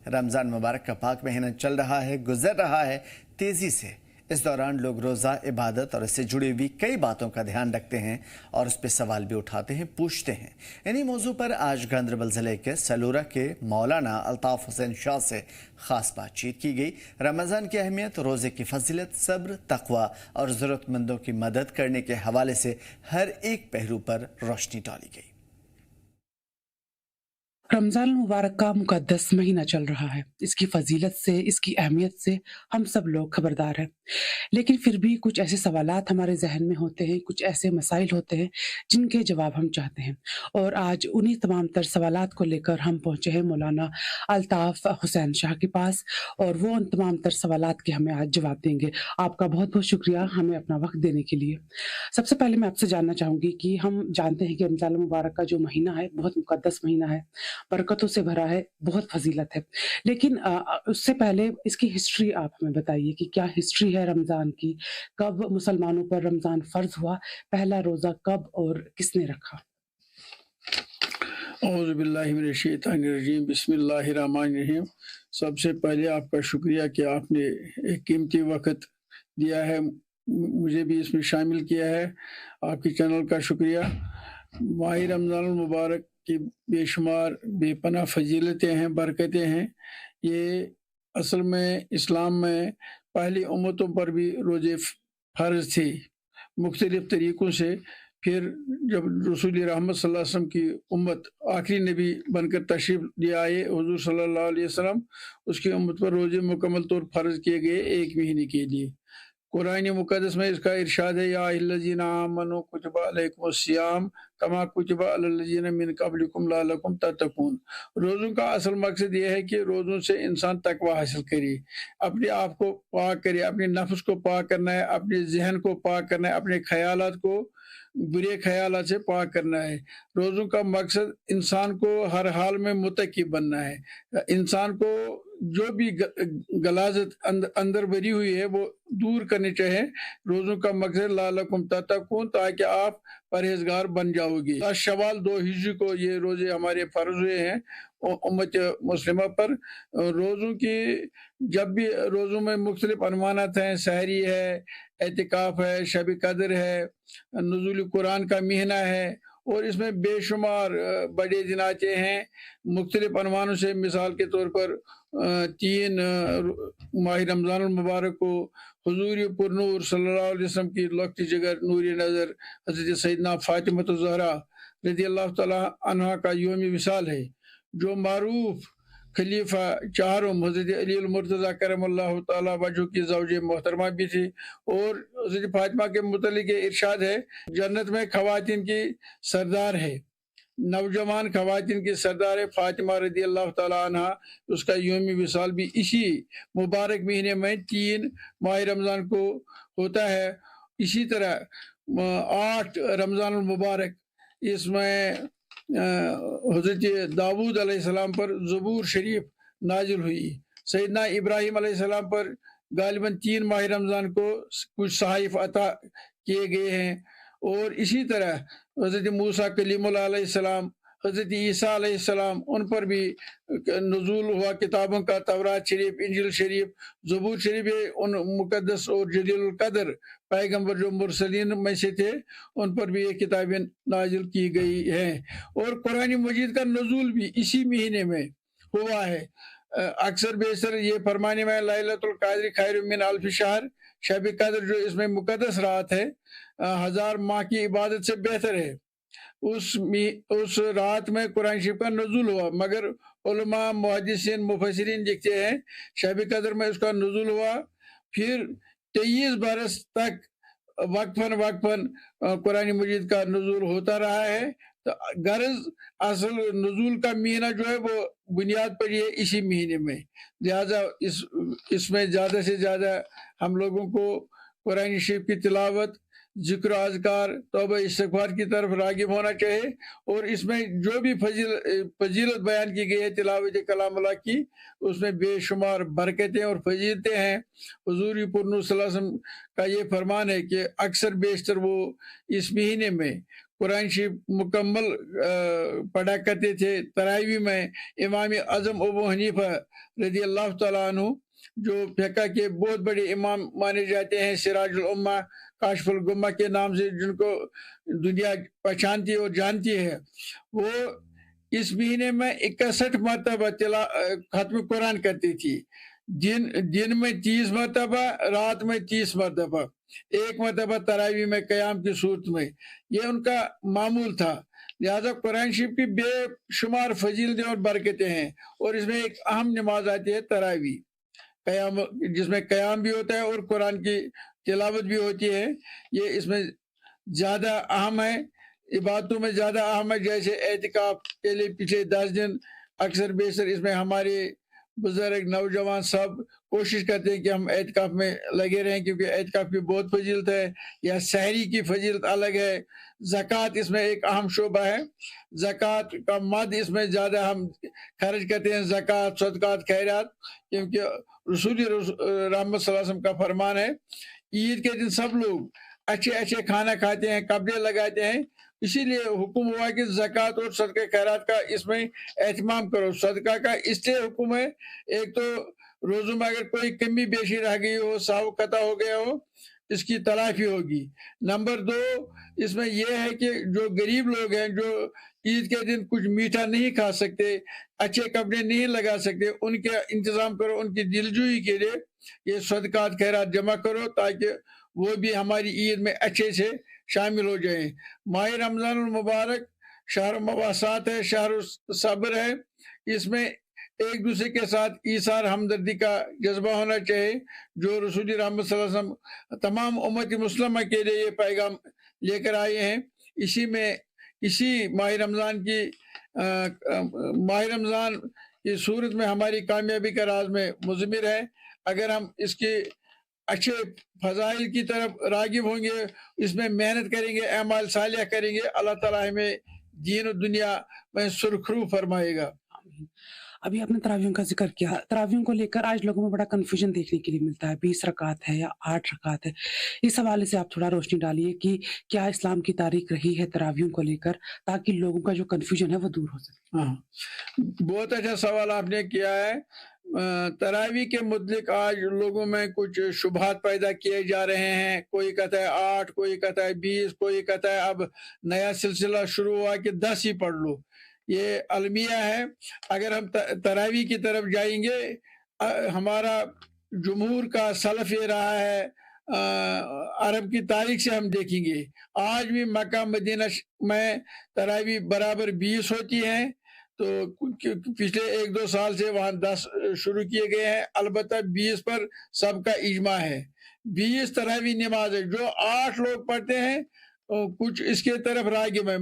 रमज़ान मुबारक का पाक महीना चल रहा है, गुजर रहा है तेज़ी से। इस दौरान लोग रोज़ा, इबादत और इससे जुड़ी हुई कई बातों का ध्यान रखते हैं और उस पर सवाल भी उठाते हैं, पूछते हैं। इन्हीं मौजू पर आज गांदरबल ज़िले के सलूरा के मौलाना अल्ताफ़ हुसैन शाह से ख़ास बातचीत की गई। रमज़ान की अहमियत, रोज़े की फजीलत, सब्र, तक़वा और ज़रूरतमंदों की मदद करने के हवाले से हर एक पहलू पर रोशनी डाली गई। रमज़ान मुबारक का मुक़द्दस महीना चल रहा है। इसकी फ़ज़ीलत से, इसकी अहमियत से हम सब लोग खबरदार हैं। लेकिन फिर भी कुछ ऐसे सवालात हमारे ज़हन में होते हैं, कुछ ऐसे मसाइल होते हैं जिनके जवाब हम चाहते हैं। और आज उन्हीं तमाम तर सवालात को लेकर हम पहुँचे हैं मौलाना अल्ताफ़ हुसैन शाह के पास, और वो उन तमाम तर सवालात के हमें आज जवाब देंगे। आपका बहुत-बहुत शुक्रिया हमें अपना वक़्त देने के लिए। सबसे पहले मैं आपसे जानना चाहूँगी कि हम जानते हैं कि रमज़ान मुबारक का जो महीना है, बहुत मुक़द्दस महीना है, बरकतों से भरा है, बहुत फ़ज़ीलत है। लेकिन उससे पहले इसकी हिस्ट्री आप हमें बताइए कि क्या हिस्ट्री है रमज़ान की? कब मुसलमानों पर रमज़ान फ़र्ज़ हुआ? पहला रोज़ा कब और किसने रखा? औज़ु बिल्लाहि मिनश शैतानिर रजीम, बिस्मिल्लाहिर रहमानिर रहीम। सबसे पहले आपका शुक्रिया कि आपने एक कीमती वक़्त दिया है, मुझे भी इसमें शामिल किया है। आपके चैनल का शुक्रिया। माह रमज़ान मुबारक की बेशुमार बेपनाह फ़जीलतें हैं, बरकतें हैं। ये असल में इस्लाम में पहली उम्मतों पर भी रोज़े फ़र्ज़ थे, मुख्तलिफ़ तरीक़ों से। फिर जब रसूल रहमत सल्लल्लाहु अलैहि वसल्लम की उम्मत आखिरी नबी बनकर तशरीफ़ ले आए हुज़ूर सल्लल्लाहु अलैहि वसल्लम, उसकी उम्मत पर रोज़े मुकम्मल तौर फ़र्ज़ किए गए 1 महीने के लिए। कुरान मुक़द्दस में इसका इरशाद है, या अय्युहल्लज़ीना आमनू कुतिबा अलैकुमुस्सियाम कमा कुतिबा अलल्लज़ीना मिन क़ब्लिकुम लअल्लकुम तत्तक़ून। रोज़ों का असल मकसद ये है कि रोज़ों से इंसान तक़वा हासिल करे, अपने आप को पाक करे, अपने नफ्स को पाक करना है, अपने ज़हन को पाक करना है, अपने ख़यालात को बुरे ख़यालात से पाक करना है। रोज़ों का मकसद इंसान को हर हाल में मुत्तक़ी बनना है। इंसान को जो भी गलाज़त अंदर भरी हुई है वो दूर करनी चाहिए। रोज़ों का मकसद लअल्लकुम तत्तक़ून, ताकि आप परहेज़गार बन जाओगे। 10 शवाल 2 हिज्री को ये रोज़े हमारे फ़र्ज़ हुए हैं उम्मत मुस्लिमा पर। रोज़ों की जब भी रोज़ों में मुख्तलिफ़ अनवानात हैं, सहरी है, एतिकाफ़ है, शब कद्र है, नुज़ूल कुरान का महीना है, और इसमें बेशुमार बड़े दिनाचे हैं मुख्तलिफ़ अनवानों से। मिसाल के तौर पर 3 माह रमज़ान मुबारक को हुज़ूर पुरनूर सल्लल्लाहु अलैहि वसल्लम की लख्त जिगर नूरी नज़र हज़रत सैयदना फ़ातिमा ज़हरा रज़ियल्लाहु तआला अन्हा का यौम विसाल है, जो मारूफ खलीफा चारों हज़रत अली मुर्तज़ा करमल्लाहु तआला वजहू की ज़ौजे मोहतरमा भी थी। और हज़रत फ़ातिमा के मुतल्लिक़ इरशाद है, जन्नत में ख़वातीन की सरदार है, नौजवान ख़वातीन की सरदार है फ़ातिमा रज़ियल्लाहु तआला अन्हा। उसका यौम विसाल भी इसी मुबारक महीने में 3 माह रमज़ान को होता है। इसी तरह 8 रमज़ान मुबारक, इसमें हज़रत दाऊद अलैहिस्सलाम पर ज़बूर शरीफ नाजिल हुई। सैयदना इब्राहीम अलैहिस्सलाम पर गालिबन 3 माह रमज़ान को कुछ सहाइफ़ अता किए गए हैं। और इसी तरह हज़रत मूसा कलीमुल्लाह अलैहिस्सलाम, हज़रत ईसा अलैहिस्सलाम, उन पर भी नुज़ूल हुआ किताबों का, तौरात शरीफ, इंजील शरीफ, ज़बूर शरीफ। उन मुक़द्दस और जलीलुल क़द्र पैगम्बर जो मुरसलीन में से थे, उन पर भी ये किताबें नाजिल की गई हैं। और कुरान मजीद का नुज़ूल भी इसी महीने में हुआ है। अक्सर बेशतर ये फरमाने में लैलतुल क़द्र खैरुम मिन अल्फ़ि शहर, शब कद्र जो इसमें मुक़द्दस रात है, 1000 माह की इबादत से बेहतर है। उस रात में कुरान शरीफ का नुज़ूल हुआ, मगर उलमा, मुहद्दिसीन, मुफस्सिरीन लिखते हैं शब कद्र में उसका नुज़ूल हुआ। फिर 23 बरस तक वक्फन कुरान मजीद का नुज़ूल होता रहा है। तो गर्ज़ असल नुज़ूल का महीना जो है वो बुनियाद पर ये इसी महीने में, लिहाजा इसमें ज़्यादा से ज़्यादा हम लोगों को कुरान शरीफ की तिलावत, ज़िक्र, अज़कार, तौबा इस्तिग़फ़ार की तरफ राग़िब होना चाहिए। और इसमें जो भी फ़जीलत बयान की गई है तिलावत कलामुल्लाह की, उसमें बेशुमार बरकतें और फ़जीलतें हैं। हुज़ूर पुरनूर सल्लल्लाहु अलैहि वसल्लम का ये फरमान है कि अक्सर बेशतर वो इस महीने में कुरान शरीफ मुकम्मल पढ़ा करते थे। तरावी में इमाम आज़म अबू हनीफा रज़ी अल्लाह तआला अन्हु जो फ़िक़्ह के बहुत बड़े इमाम माने जाते हैं, सिराजुल उम्मा, काशिफुल गुम्मा के नाम से जिनको दुनिया पहचानती है और जानती है, वो इस महीने में 61 मरतबा खत्म कुरान करती थी। दिन में 30 मरतबा, रात में 30 मरतबा, एक मरतबा तरावी में क़याम की सूरत में, ये उनका मामूल था। लिहाजा कुरान शरीफ की बेशुमार फजीलतें और बरकतें हैं, और इसमें एक अहम नमाज आती है तरावी, क़याम, जिसमें क़याम भी होता है और कुरान की तिलावत भी होती है। ये इसमें ज़्यादा अहम है, इबादतों में ज़्यादा अहम है। जैसे एतिकाफ के लिए पिछले 10 दिन अक्सर बेशर इसमें हमारे बुजुर्ग नौजवान सब कोशिश करते हैं कि हम एतिकाफ में लगे रहें, क्योंकि एतिकाफ की बहुत फजीलत है, या सहरी की फजीलत अलग है। ज़कात इसमें एक अहम शोबा है, ज़कात का मद इसमें ज़्यादा हम खर्च करते हैं, ज़कात, सदक़ात, खैरात, क्योंकि रसूल रहमत सल्लल्लाहु अलैहि वसल्लम का फरमान है, ईद के दिन सब लोग अच्छे अच्छे खाना खाते हैं, कपड़े लगाते हैं, इसीलिए हुक्म हुआ कि ज़कात और सदका खैरात का इसमें एहतमाम करो। सदका का इसलिए हुक्म है, एक तो रोज़ों में अगर कोई कमी बेशी रह गई हो, साहू कता हो गया हो, इसकी तलाफी होगी। नंबर 2, इसमें यह है कि जो गरीब लोग हैं, जो ईद के दिन कुछ मीठा नहीं खा सकते, अच्छे कपड़े नहीं लगा सकते, उनके इंतज़ाम करो, उनकी दिलजोई के लिए ये सदकात खैरात जमा करो, ताकि वो भी हमारी ईद में अच्छे से शामिल हो जाएं। माह रमज़ान मुबारक शहर मवासात है, शहर सब्र है। इसमें एक दूसरे के साथ ईसार हमदर्दी का जज्बा होना चाहिए, जो रसूल रहमत सल्लल्लाहु अलैहि वसल्लम तमाम उम्मत मुस्लिमा के लिए ये पैगाम लेकर आए हैं। इसी माह रमज़ान की सूरत में हमारी कामयाबी का राज में मुज़मिर है। अगर हम इसके अच्छे फ़ज़ाइल की तरफ राग़िब होंगे, इसमें मेहनत करेंगे, अमाल सालिह करेंगे, अल्लाह ताला हमें दीन और दुनिया में सुरखरू फरमाएगा। आमीन। अभी आपने तरावियों का ज़िक्र किया। तरावियों को लेकर आज लोगों में बड़ा कन्फ्यूजन देखने के लिए मिलता है, 20 रकात है या 8 रकात है। इस हवाले से आप थोड़ा रोशनी डालिए कि क्या इस्लाम की तारीख रही है तरावियों को लेकर, ताकि लोगों का जो कन्फ्यूजन है वो दूर हो सके? हाँ, बहुत अच्छा सवाल आपने किया है। तरावी के मुतलिक आज लोगों में कुछ शुबहात पैदा किए जा रहे हैं। कोई कहता है 8, कोई कहता है 20, कोई कहता है अब नया सिलसिला शुरू हुआ कि 10 ही पढ़ लो। ये अलमिया है। अगर हम तरावी की तरफ जाएंगे, हमारा जमहूर का सलफ ये रहा है, अरब की तारीख से हम देखेंगे, आज भी मक्का मदीना में तरावी बराबर 20 होती हैं। तो पिछले 1-2 साल से वहाँ 10 शुरू किए गए हैं। अलबत्ता 20 पर सबका इजमा है। 20 तरावी नमाज है। जो 8 लोग पढ़ते हैं, कुछ इसके तरफ राग़िब है,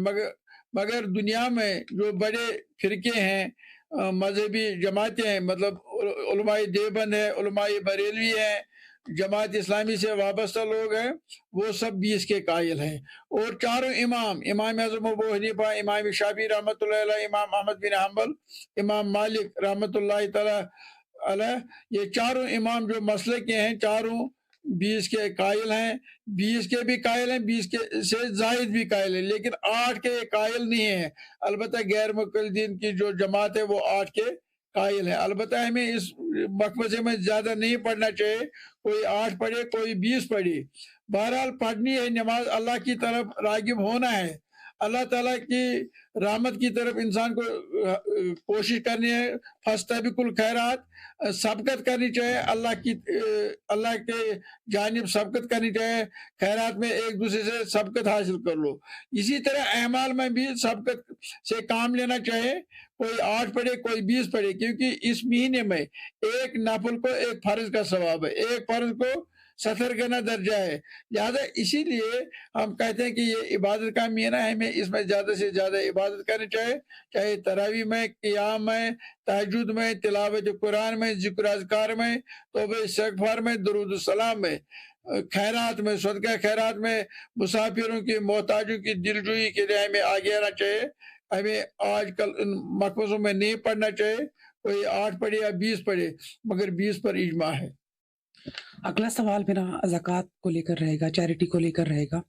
मगर दुनिया में जो बड़े फिरके हैं, मजहबी जमातें हैं, मतलब उलमाए देवबंद है, उलमाए बरेलवी है, जमात इस्लामी से वाबस्ता लोग हैं, वो सब 20 के कायल हैं। और चारों इमाम आज़म अबू हनीफा, इमाम शाफी रहमतुल्लाह अलैह, इमाम अहमद बिन हंबल, इमाम मालिक रहमतुल्लाह तआला अलैह, ये चारों इमाम जो मसले के हैं, चारों 20 के कायल हैं। 20 के भी कायल हैं, 20 के से जायद भी कायल हैं, लेकिन 8 के कायल नहीं है। अलबत्ता गैर मुक़ल्लिदीन की जो जमात है वो 8 के कायल है। अलबत्ता हमें इस मकमसे में ज़्यादा नहीं पढ़ना चाहिए, कोई 8 पढ़े, कोई 20 पढ़े। बहरहाल पढ़नी है नमाज, अल्लाह की तरफ राग़िब होना है, अल्लाह ताला की रहमत की तरफ इंसान को कोशिश करनी है। फस्तबिकुल खैरात, सबकत करनी चाहिए, अल्लाह के जानिब सबकत करनी चाहिए। खैरात में एक दूसरे से सबकत हासिल कर लो। इसी तरह अमाल में भी सबकत से काम लेना चाहिए। कोई 8 पढ़े, कोई 20 पढ़े, क्योंकि इस महीने में एक नफल को एक फर्ज का सवाब है, एक फर्ज को 70 गना दर्जा है। लिहाजा इसीलिए हम कहते हैं कि ये इबादत का महीना है, हमें इसमें ज़्यादा से ज़्यादा इबादत करनी चाहिए, चाहे तरावी में, क़ियाम में, तहज्जुद में, तिलावत कुरान में, ज़िक्र अज़कार में, तौबा इस्तिग़फ़ार में, दुरूद सलाम में, खैरात में, सदका खैरात में, मुसाफिरों की, मोहताजों की दिलजोई के लिए हमें आगे आना चाहिए। हमें आजकल इन मकबसों में नहीं पढ़ना चाहिए, कोई 8 पढ़े या 20 पढ़े, मगर 20 पर इजमा है। अगला सवाल मेरा ज़कात को लेकर रहेगा, चैरिटी को लेकर रहेगा।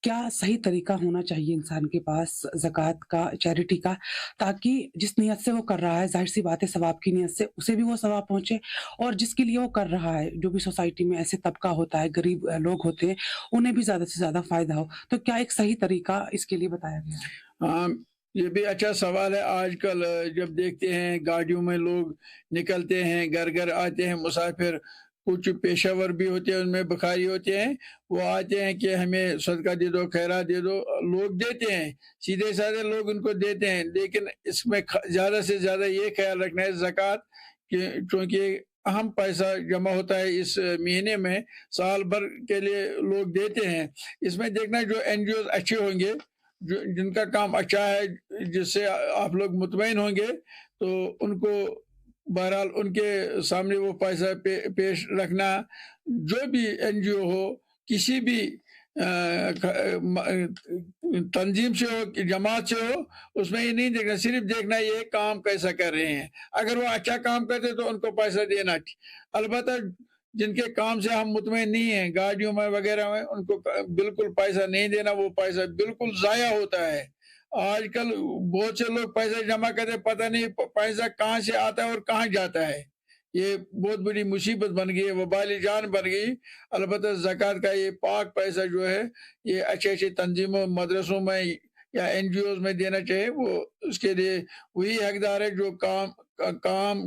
क्या सही तरीका होना चाहिए इंसान के पास ज़कात का, चैरिटी का, ताकि जिस नियत से वो कर रहा है, ज़ाहिर-सी बात है सवाब की नियत से उसे भी वो सवाब पहुँचे, और जिसके लिए वो कर रहा है, जो भी सोसाइटी में ऐसे तबका होता है, गरीब लोग होते हैं, उन्हें भी ज़्यादा से ज़्यादा फ़ायदा हो। तो क्या एक सही तरीका इसके लिए बताया गया है? हाँ, ये भी अच्छा सवाल है। आजकल जब देखते हैं गाड़ियों में लोग निकलते हैं, घर-घर आते हैं मुसाफिर, कुछ पेशावर भी होते हैं, उनमें भिखारी होते हैं, वो आते हैं कि हमें सदका दे दो, खैरात दे दो, लोग देते हैं, सीधे-साधे लोग उनको देते हैं। लेकिन इसमें ज़्यादा से ज़्यादा ये ख़्याल रखना है ज़कात कि चूँकि अहम पैसा जमा होता है इस महीने में, साल भर के लिए लोग देते हैं। इसमें देखना जो एनजीओज़ अच्छे होंगे, जो जिनका काम अच्छा है, जिससे आप लोग मुतमईन होंगे, तो उनको बहरहाल उनके सामने वो पैसा पेश रखना। जो भी एनजीओ हो, किसी भी तंजीम से हो कि जमात से हो, उसमें ये नहीं देखना, सिर्फ देखना ये काम कैसा कर रहे हैं। अगर वो अच्छा काम करते तो उनको पैसा देना। अलबत्ता जिनके काम से हम मुतमईन नहीं हैं, गाड़ियों में वगैरह में, उनको बिल्कुल पैसा नहीं देना, वो पैसा बिल्कुल ज़ाया होता है। आजकल बहुत से लोग पैसा जमा करते हैं, पता नहीं पैसा कहाँ से आता है और कहाँ जाता है। ये बहुत बड़ी मुसीबत बन गई है, वबाल जान बन गई। अलबत्ता ज़कात का ये पाक पैसा जो है, ये अच्छी-अच्छी तंजीमों, मदरसों में या एनजीओज़ में देना चाहिए। वो उसके लिए वही हकदार है जो काम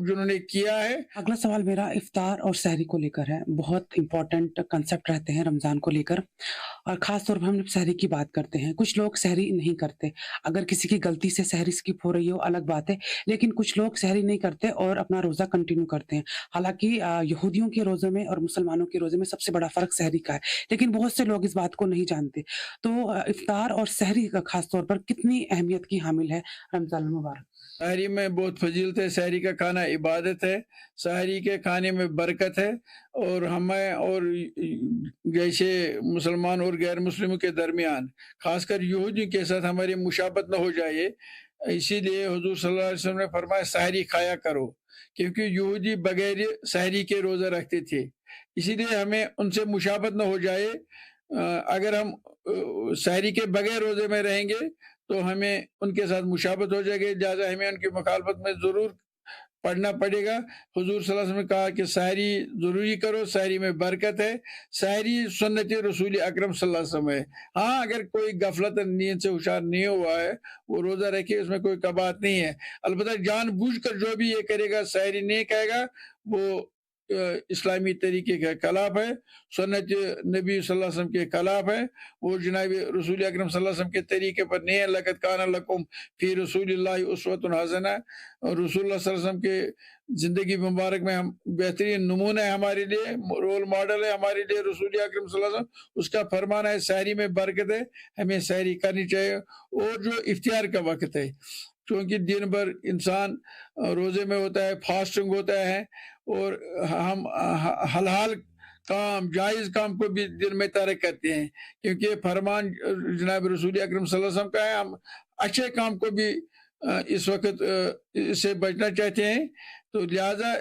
जिन्होंने किया है। अगला सवाल मेरा इफ्तार और सहरी को लेकर है। बहुत इम्पोर्टेंट कांसेप्ट रहते हैं रमज़ान को लेकर, और ख़ास तौर पे हम जब सहरी की बात करते हैं, कुछ लोग सहरी नहीं करते। अगर किसी की गलती से सहरी स्किप हो रही हो अलग बात है, लेकिन कुछ लोग सहरी नहीं करते और अपना रोज़ा कंटिन्यू करते हैं। हालाँकि यहूदियों के रोज़े में और मुसलमानों के रोज़े में सबसे बड़ा फ़र्क सहरी का है, लेकिन बहुत से लोग इस बात को नहीं जानते। तो इफ्तार और सहरी का ख़ास तौर पर कितनी अहमियत की हामिल है रमज़ान मुबारक? सहरी में बहुत फजीलत है, सहरी का खाना इबादत है, सहरी के खाने में बरकत है, और हमें और जैसे मुसलमान और गैर मुस्लिमों के दरमियान, खासकर यहूदियों के साथ हमारी मुशाबत न हो जाए, इसीलिए हुजूर सल्लल्लाहु अलैहि वसल्लम ने फरमाया सहरी खाया करो, क्योंकि यहूदी बगैर सहरी के रोज़ा रखते थे। इसीलिए हमें उनसे मुशाबत न हो जाए। अगर हम सहरी के बगैर रोज़े में रहेंगे तो हमें उनके साथ मुशाबत हो जाएगी, लिहाज़ा हमें उनकी मुखालफत में ज़रूर पढ़ना पड़ेगा। हुज़ूर सल्लल्लाहु अलैहि वसल्लम ने कहा कि सहरी ज़रूरी करो, सहरी में बरकत है, सहरी सुन्नत रसूल अकरम सल्लल्लाहु अलैहि वसल्लम है। हाँ, अगर कोई गफलत नीयत से होशियार नहीं हुआ है, वो रोज़ा रखे, उसमें कोई कबात नहीं है। अलबत्ता जानबूझकर जो भी ये करेगा, सहरी नहीं खाएगा, वो इस्लामी तरीके के खिलाफ है, सुन्नत नबी सल्लल्लाहु अलैहि वसल्लम के खिलाफ है, वो जनाब रसूल अकरम सल्लल्लाहु अलैहि वसल्लम के तरीके पर नहीं है। लक़द काना लकुम फ़ी रसूलिल्लाहि उस्वतुन हसना, और रसूलुल्लाह सल्लल्लाहु अलैहि वसल्लम के ज़िंदगी मुबारक में हम बेहतरीन नमूना है हमारे लिए, रोल मॉडल है हमारे लिए रसूल अकरम सल्लल्लाहु अलैहि वसल्लम। उसका फरमान है सहरी में बरकत है, हमें सहरी करनी चाहिए। और जो इफ्तियार का वक़्त है, क्योंकि दिन भर इंसान रोज़े में होता है, फास्टिंग होता है, और हम हलाल काम, जायज़ काम को भी दिन में तर्क करते हैं, क्योंकि ये फरमान जनाब रसूल अकरम सल्लल्लाहु अलैहि वसल्लम का है। हम अच्छे काम को भी इस वक़्त इससे बचना चाहते हैं। तो लिहाज़ा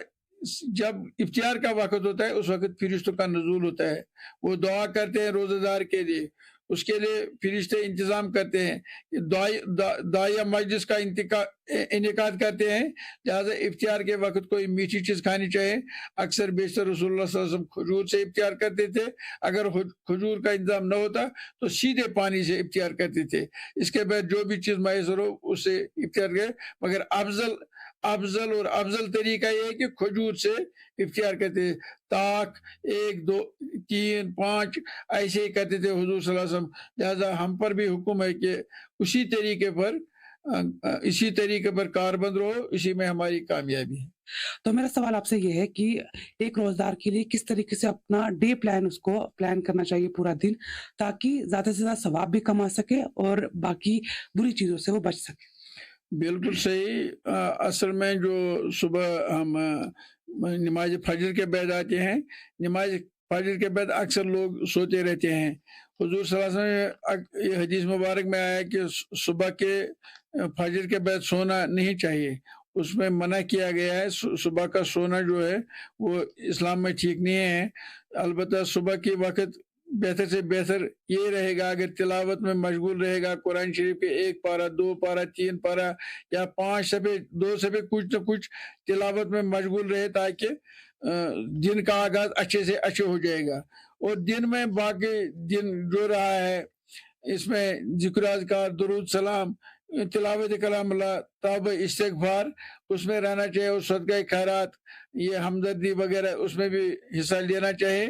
जब इफ्तियार का वक़्त होता है, उस वक़्त फ़रिश्तों का नुज़ूल होता है। वो दुआ करते हैं रोज़ेदार के लिए, उसके लिए फ़रिश्ते इंतज़ाम करते हैं, दाइया मजलिस का इनेकाद करते हैं। लिहाज़ा इफ्तियार के वक़्त कोई मीठी चीज़ खानी चाहिए। अक्सर बेशतर रसूलुल्लाह सल्लल्लाहु अलैहि वसल्लम खजूर से इफ्तियार करते थे। अगर खजूर का इंतज़ाम न होता तो सीधे पानी से इफ्तियार करते थे। इसके बाद जो भी चीज़ मैसर हो उससे इफ्तियार करें, मगर अफ़ज़ल तरीका ये है कि खजूर से इफ्तियार करते थे। ताक 1, 2, 3, 5 ऐसे ही करते थे हुज़ूर सल्लल्लाहु अलैहि वसल्लम। लिहाज़ा हम पर भी हुक्म है कि इसी तरीके पर कारबंद रहो, इसी में हमारी कामयाबी है। तो मेरा सवाल आपसे ये है कि एक रोज़गार के लिए किस तरीके से अपना डे प्लान उसको प्लान करना चाहिए पूरा दिन, ताकि ज़्यादा से ज़्यादा सवाब भी कमा सके और बाकी बुरी चीज़ों से वो बच सके? बिल्कुल सही। असल में जो सुबह हम नमाज फजर के बाद आते हैं, नमाज फजर के बाद अक्सर लोग सोते रहते हैं। हुजूर सल्लल्लाहु अलैहि वसल्लम ये हदीस मुबारक में आया कि सुबह के फजर के बाद सोना नहीं चाहिए, اس میں منع کیا گیا ہے. صبح کا سونا جو ہے وہ اسلام میں ٹھیک نہیں ہے. البتہ صبح کے وقت بہتر سے بہتر یہ رہے گا اگر تلاوت میں مشغول رہے گا, قرآن شریف کے 1 پارہ 2 پارہ 3 پارہ یا 5 صفحے 2 صفحے کچھ نہ کچھ تلاوت میں مشغول رہے, تاکہ دن کا آغاز اچھے سے اچھے ہو جائے گا. اور دن میں باقی دن جو رہا ہے اس میں ذکر اذکار, درود سلام, تلاوت کلام اللہ, توبہ استغفار اس میں رہنا چاہیے, اور صدقہ خیرات, یہ ہمدردی وغیرہ اس میں بھی حصہ لینا چاہیے,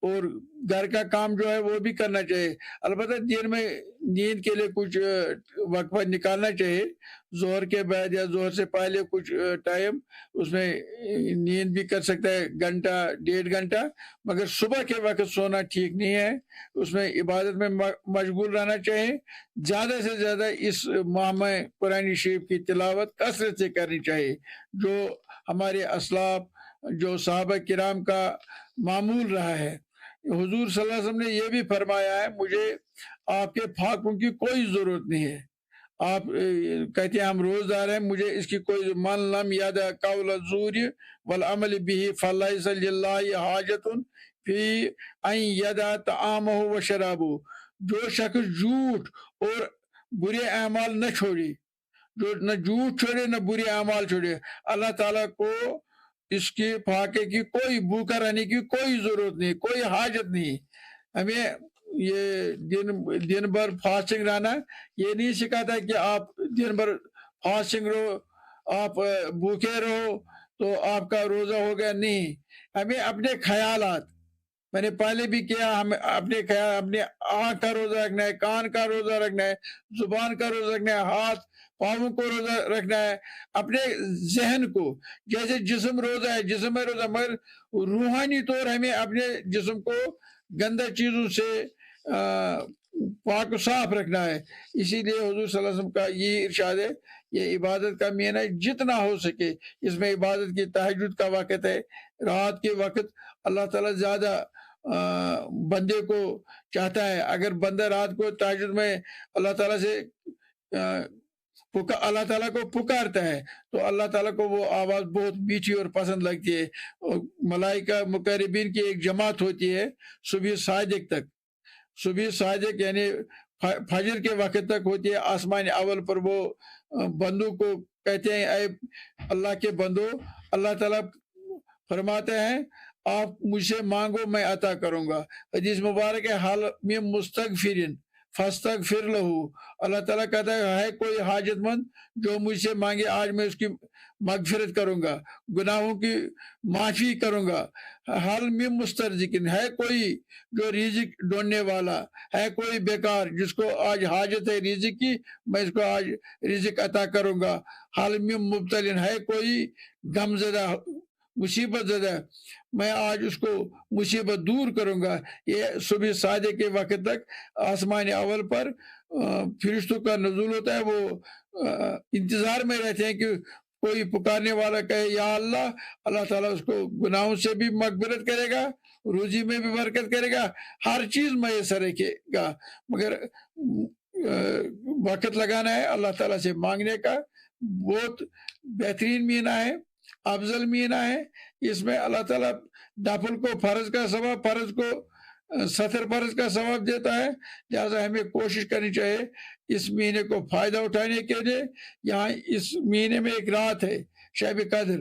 اور گھر کا کام جو ہے وہ بھی کرنا چاہیے. البتہ دن میں نیند کے لیے کچھ وقفہ نکالنا چاہیے, ظہر کے بعد یا ظہر سے پہلے کچھ ٹائم اس میں نیند بھی کر سکتا ہے, گھنٹہ 1.5 گھنٹہ, مگر صبح کے وقت سونا ٹھیک نہیں ہے. اس میں عبادت میں مشغول رہنا چاہیے. زیادہ سے زیادہ اس ماہ میں قرآن شریف کی تلاوت کثرت سے کرنی چاہیے, جو ہمارے اسلاف, جو صحابہ کرام کا معمول رہا ہے. حضور صلی اللہ علیہ وسلم نے یہ بھی فرمایا ہے, مجھے آپ کے پھاکوں کی کوئی ضرورت نہیں ہے. آپ کہتے ہیں ہم روزدار ہیں, مجھے اس کی کوئی, من لم یاد قول الزور والعمل به فلیس للہ حاجت فی ان یدع طعامہ و شرابہ. جو شخص جھوٹ اور برے اعمال نہ چھوڑے, جو نہ جھوٹ چھوڑے نہ برے اعمال چھوڑے, اللہ تعالیٰ کو اس کے فاقے کی کوئی, بھوکا رہنے کی کوئی ضرورت نہیں, کوئی حاجت نہیں. ہمیں یہ دن بھر فاسٹنگ رہنا یہ نہیں سکھاتا کہ آپ دن بھر فاسٹنگ رہو, آپ بھوکے رہو تو آپ کا روزہ ہو گیا. نہیں, ہمیں اپنے خیالات, میں نے پہلے بھی کیا, ہمیں اپنے خیال, اپنے آنکھ کا روزہ رکھنا ہے, کان کا روزہ رکھنا ہے, زبان کا روزہ رکھنا ہے, ہاتھ پاؤں کو روزہ رکھنا ہے, اپنے ذہن کو. جیسے جسم روزہ ہے, جسم میں روزہ, مگر روحانی طور ہمیں اپنے جسم کو گندہ چیزوں سے پاک و صاف رکھنا ہے. اسی لیے حضور صلی اللہ علیہ وسلم کا یہ ارشاد ہے, یہ عبادت کا مین ہے, جتنا ہو سکے اس میں عبادت کی. تہجد کا وقت ہے, رات کے وقت اللہ تعالیٰ زیادہ بندے کو چاہتا ہے. اگر بندہ رات کو تہجد میں اللہ تعالیٰ سے اللہ تعالیٰ کو پکارتا ہے تو اللہ تعالیٰ کو وہ آواز بہت میٹھی اور پسند لگتی ہے. اور ملائکہ مقربین کی ایک جماعت ہوتی ہے صبح صادق تک, صبح صادق یعنی فجر کے وقت تک ہوتی ہے آسمان اول پر. وہ بندوں کو کہتے ہیں اے اللہ کے بندو, اللہ تعالیٰ فرماتے ہیں آپ مجھ سے مانگو میں عطا کروں گا. حدیث مبارک ہے, حال میں مستغفرین فاستغفر لہو. اللہ تعالیٰ کہتا ہے کوئی حاجت مند جو مجھ سے مانگے, آج میں اس کی مغفرت کروں گا, گناہوں کی معافی کروں گا. حال میں مسترزقین, ہے کوئی جو رزق ڈھونڈنے والا, ہے کوئی بیکار جس کو آج حاجت ہے رزق کی, میں اس کو آج رزق عطا کروں گا. حال میں مبتلین, ہے کوئی غم زدہ, مصیبت زدہ, میں آج اس کو مصیبت دور کروں گا. یہ صبح صادق کے وقت تک آسمان اول پر فرشتوں کا نزول ہوتا ہے. وہ انتظار میں رہتے ہیں کہ کوئی پکارنے والا کہے یا اللہ, اللہ تعالیٰ اس کو گناہوں سے بھی مغفرت کرے گا, روزی میں بھی برکت کرے گا, ہر چیز میسر رکھے گا. مگر وقت لگانا ہے اللہ تعالیٰ سے مانگنے کا. بہت بہترین مہینہ ہے, افضل مہینہ ہے. اس میں اللہ تعالیٰ نفل کو فرض کا ثواب, فرض کو ستر فرض کا ثواب دیتا ہے. لہٰذا ہمیں کوشش کرنی چاہیے اس مہینے کو فائدہ اٹھانے کے لیے. یہاں اس مہینے میں ایک رات ہے شب قدر.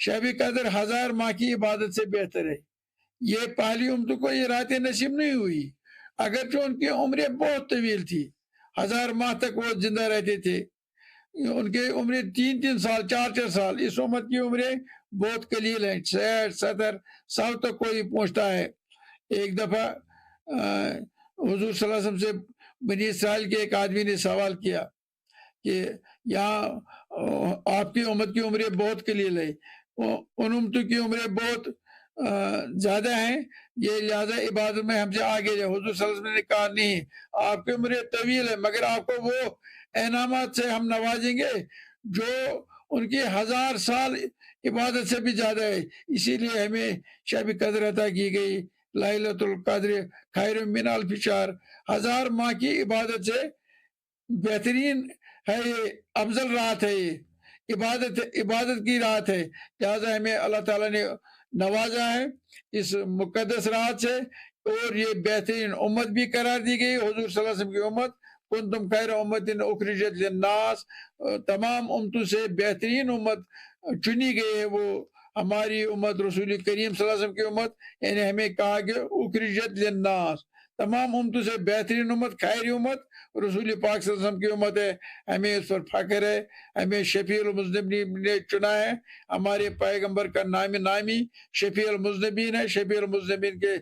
شب قدر 1000 ماہ کی عبادت سے بہتر ہے. یہ پہلی امتوں کو یہ راتیں نصیب نہیں ہوئی, اگرچہ ان کی عمریں بہت طویل تھی, 1000 ماہ تک وہ زندہ رہتے تھے. ان کے عمریں 3 سال 4 سال. اس امت کی عمریں بہت قلیل ہیں, 60 70 سال تک کوئی پہنچتا ہے. ایک دفعہ حضور صلی اللہ علیہ وسلم سے بنی اسرائیل کے ایک آدمی نے سوال کیا کہ یہاں آپ کی امت کی عمریں بہت قلیل ہے, ان امتوں کی عمریں بہت زیادہ ہیں, یہ لہذا عبادت میں ہم سے آگے جائے. حضور صلی اللہ علیہ وسلم نے کہا نہیں, آپ کی عمریں طویل ہے, مگر آپ کو وہ انعامات سے ہم نوازیں گے جو ان کی 1000 سال عبادت سے بھی زیادہ ہے. اسی لیے ہمیں شب قدر عطا کی گئی. لیلۃ القدر خیر من الف شہر, 1000 ماہ کی عبادت سے بہترین ہے, یہ افضل رات ہے. عبادت کی رات ہے، لہٰذا ہمیں اللہ تعالیٰ نے نوازا ہے اس مقدس رات سے، اور یہ بہترین امت بھی قرار دی گئی، حضور صلی اللہ علیہ وسلم کی امت، کنتم خیر امت اخرجت للناس، تمام امتوں سے بہترین امت چنی گئی ہے وہ ہماری امت، رسول کریم صلی اللہ علیہ وسلم کی امت، یعنی ہمیں کہا کہ اخرجت للناس، تمام امتوں سے بہترین امت، خیری امت رسول پاک صلی اللہ علیہ وسلم کی امت ہے، ہمیں اس پر فخر ہے، ہمیں شفیع المذنبین نے چنا ہے، ہمارے پیغمبر کا نام نامی شفیع المذنبین ہے، شفیع المذنبین کے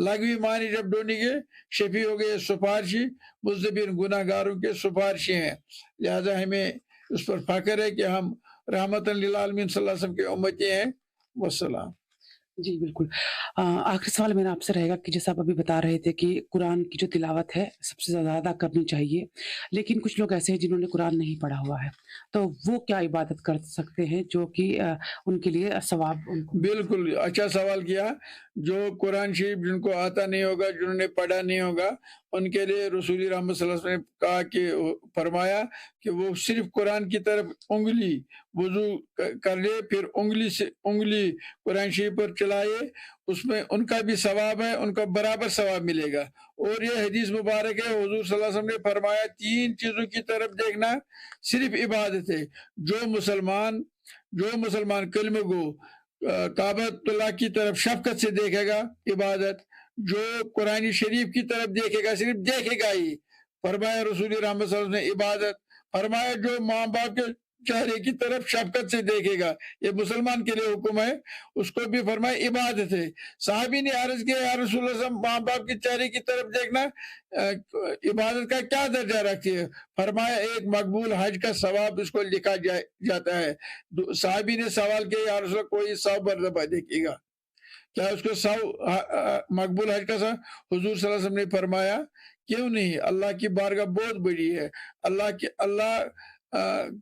لغوی معنی جب ڈھونڈیں گے، شفیع ہو گئے سفارشی، مذنبین گناہ گاروں کے سفارشی ہیں، لہذا ہمیں اس پر فخر ہے کہ ہم رحمت للعالمین صلی اللہ علیہ وسلم کے امتی ہیں۔ والسلام۔ جی بالکل۔ آخری سوال میرا آپ سے رہے گا کہ جیسا آپ ابھی بتا رہے تھے کہ قرآن کی جو تلاوت ہے سب سے زیادہ کرنی چاہیے، لیکن کچھ لوگ ایسے ہیں جنہوں نے قرآن نہیں پڑھا ہوا ہے، تو وہ کیا عبادت کر سکتے ہیں جو کہ ان کے لیے ثواب ان کو؟ بالکل اچھا سوال کیا۔ جو قرآن شریف جن کو آتا نہیں ہوگا، جنہوں نے پڑھا نہیں ہوگا، ان کے لیے رسول رحمت صلی اللہ علیہ وسلم نے کہا کہ فرمایا کہ وہ صرف قرآن کی طرف انگلی وضو کر لے، پھر انگلی سے انگلی قرآن شریف پر چلائے، اس میں ان کا بھی ثواب ہے، ان کا برابر ثواب ملے گا۔ اور یہ حدیث مبارک ہے، حضور صلی اللہ علیہ وسلم نے فرمایا 3 چیزوں کی طرف دیکھنا صرف عبادت ہے۔ جو مسلمان کلمہ گو کعبۃ اللہ کی طرف شفقت سے دیکھے گا، عبادت۔ جو قرآن شریف کی طرف دیکھے گا، صرف دیکھے گا ہی، فرمایا رسول رحمت صلی اللہ علیہ وسلم نے عبادت۔ فرمایا جو ماں باپ کے چہرے کی طرف شفقت سے دیکھے گا، یہ مسلمان کے لیے حکم ہے، اس کو بھی فرمایا عبادت ہے۔ صحابی نے عرض کیا یا رسول اللہ صلی اللہ علیہ وسلم، ماں باپ کے چہرے کی طرف دیکھنا عبادت کا کیا درجہ رکھتی ہے؟ فرمایا ایک مقبول حج کا ثواب اس کو لکھا جاتا ہے۔ صحابی نے سوال کیا یا رسول اللہ کوئی 100 مرتبہ دیکھے گا، کیا اس کو 100 مقبول حج کا ثواب؟ حضور صلی اللہ علیہ وسلم نے فرمایا کیوں نہیں، اللہ کی بارگاہ بہت بڑی ہے، اللہ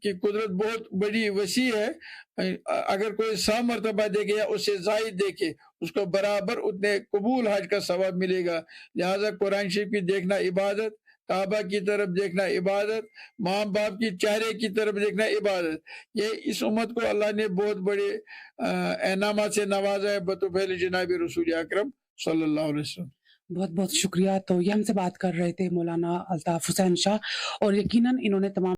کی قدرت بہت بڑی وسیع ہے، اگر کوئی 100 مرتبہ دیکھے یا اس سے زائد دیکھے، اس کو برابر اتنے قبول حج کا ثواب ملے گا۔ لہٰذا قرآن شریف کی دیکھنا عبادت، کعبہ کی طرف دیکھنا عبادت، ماں باپ کی چہرے کی طرف دیکھنا عبادت۔ یہ اس امت کو اللہ نے بہت بڑے انعامات سے نوازا ہے بطفیل جناب رسول اکرم صلی اللہ علیہ وسلم۔ بہت بہت شکریہ۔ تو یہ ہم سے بات کر رہے تھے مولانا الطاف حسین شاہ، اور یقیناً انہوں نے تمام